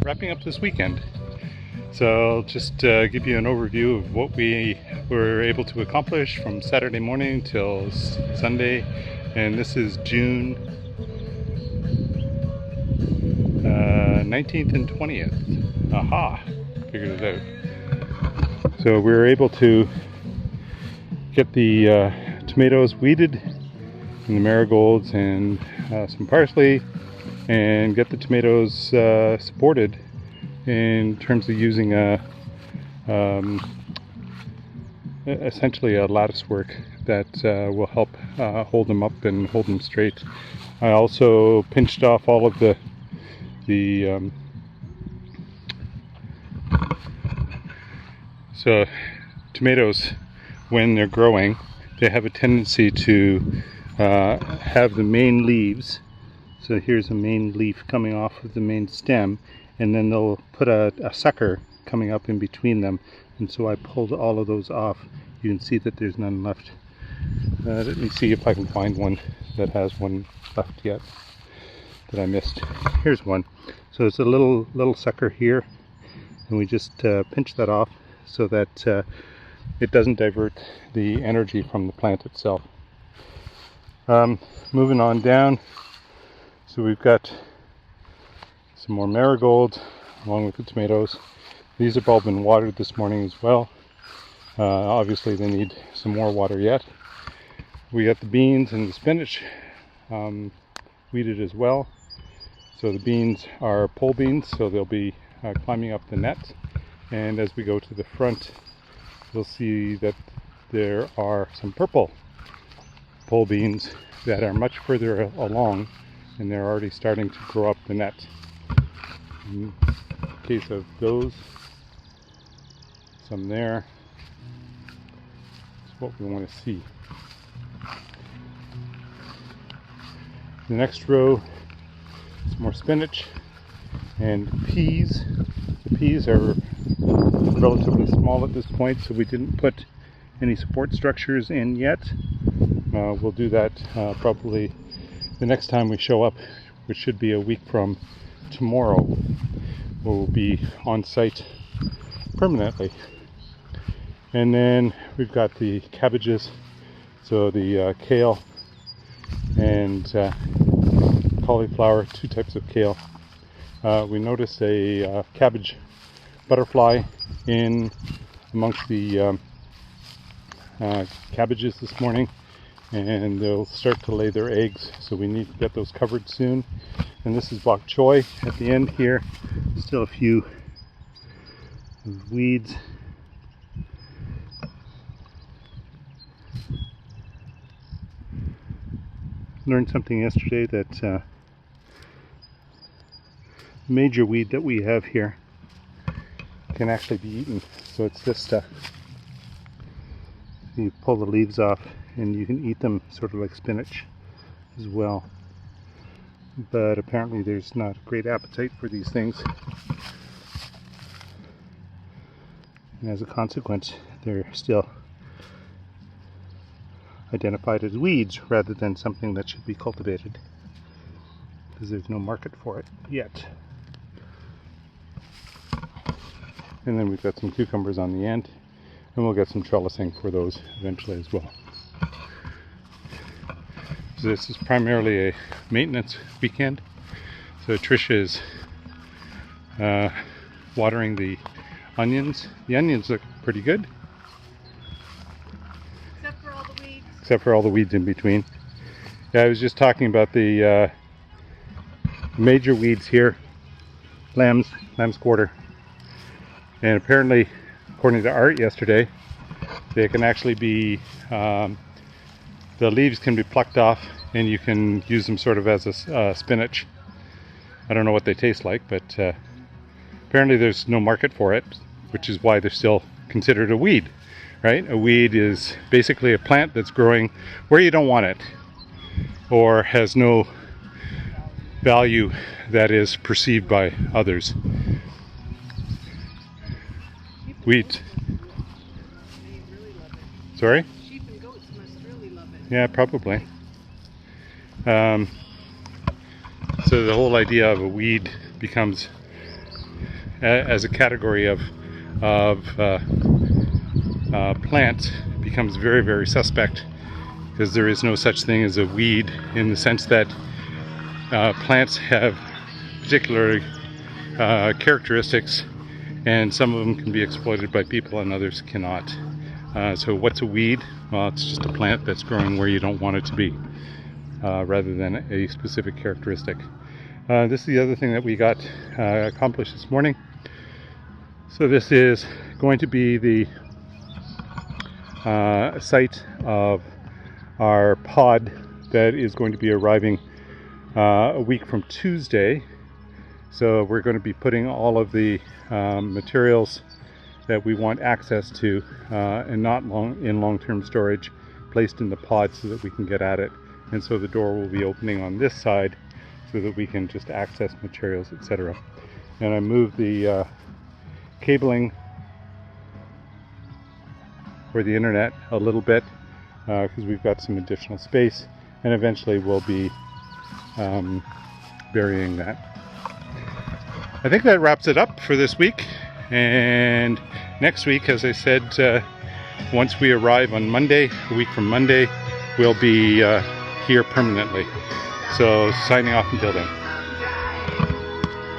wrapping up this weekend. So I'll just give you an overview of what we were able to accomplish from Saturday morning till Sunday. And this is June 19th and 20th. Aha! Figured it out. So we were able to get the tomatoes weeded and the marigolds and some parsley, and get the tomatoes supported in terms of using essentially a lattice work that will help hold them up and hold them straight. I also pinched off all of the so tomatoes, when they're growing, they have a tendency to have the main leaves. So here's a main leaf coming off of the main stem, and then they'll put a sucker coming up in between them. And so I pulled all of those off. You can see that there's none left. Let me see if I can find one that has one left yet that I missed. Here's one. So it's a little sucker here, and we just pinch that off so that it doesn't divert the energy from the plant itself. Moving on down, so we've got some more marigolds along with the tomatoes. These have all been watered this morning as well. Obviously they need some more water yet. We got the beans and the spinach weeded as well. So the beans are pole beans, so they'll be climbing up the net. And as we go to the front, you'll see that there are some purple pole beans that are much further along, and they're already starting to grow up the net. In case of those, some there. That's what we want to see. The next row, some more spinach and peas. The peas are relatively small at this point, so we didn't put any support structures in yet. We'll do that probably the next time we show up, which should be a week from tomorrow. We'll be on site permanently. And then we've got the cabbages, so the kale and cauliflower, two types of kale. We noticed a cabbage butterfly in amongst the cabbages this morning, and they'll start to lay their eggs, so we need to get those covered soon. And this is bok choy at the end here. Still a few weeds. Learned something yesterday that major weed that we have here can actually be eaten. So it's this stuff. You pull the leaves off and you can eat them sort of like spinach as well. But apparently there's not a great appetite for these things. And as a consequence, they're still identified as weeds rather than something that should be cultivated, because there's no market for it yet. And then we've got some cucumbers on the end, and we'll get some trellising for those eventually as well. So this is primarily a maintenance weekend. So Tricia is watering the onions. The onions look pretty good. Except for all the weeds in between. Yeah, I was just talking about the major weeds here. Lamb's quarter. And apparently, according to Art yesterday, they can actually be, the leaves can be plucked off and you can use them sort of as a spinach. I don't know what they taste like, but apparently there's no market for it, which is why they're still considered a weed, right? A weed is basically a plant that's growing where you don't want it, or has no value that is perceived by others. Wheat. Sorry? Sheep and goats must really love it. Yeah, probably. So the whole idea of a weed becomes as a category of plants becomes very, very suspect, because there is no such thing as a weed, in the sense that plants have particular characteristics, and some of them can be exploited by people and others cannot. So what's a weed? Well, it's just a plant that's growing where you don't want it to be, rather than a specific characteristic. This is the other thing that we got accomplished this morning. So this is going to be the site of our pod that is going to be arriving a week from Tuesday. So we're going to be putting all of the materials that we want access to, and not in long-term storage, placed in the pod so that we can get at it. And so the door will be opening on this side so that we can just access materials, etc. And I moved the cabling for the internet a little bit, because we've got some additional space, and eventually we'll be burying that. I think that wraps it up for this week, and next week, as I said, once we arrive on Monday, a week from Monday, we'll be here permanently. So signing off until then.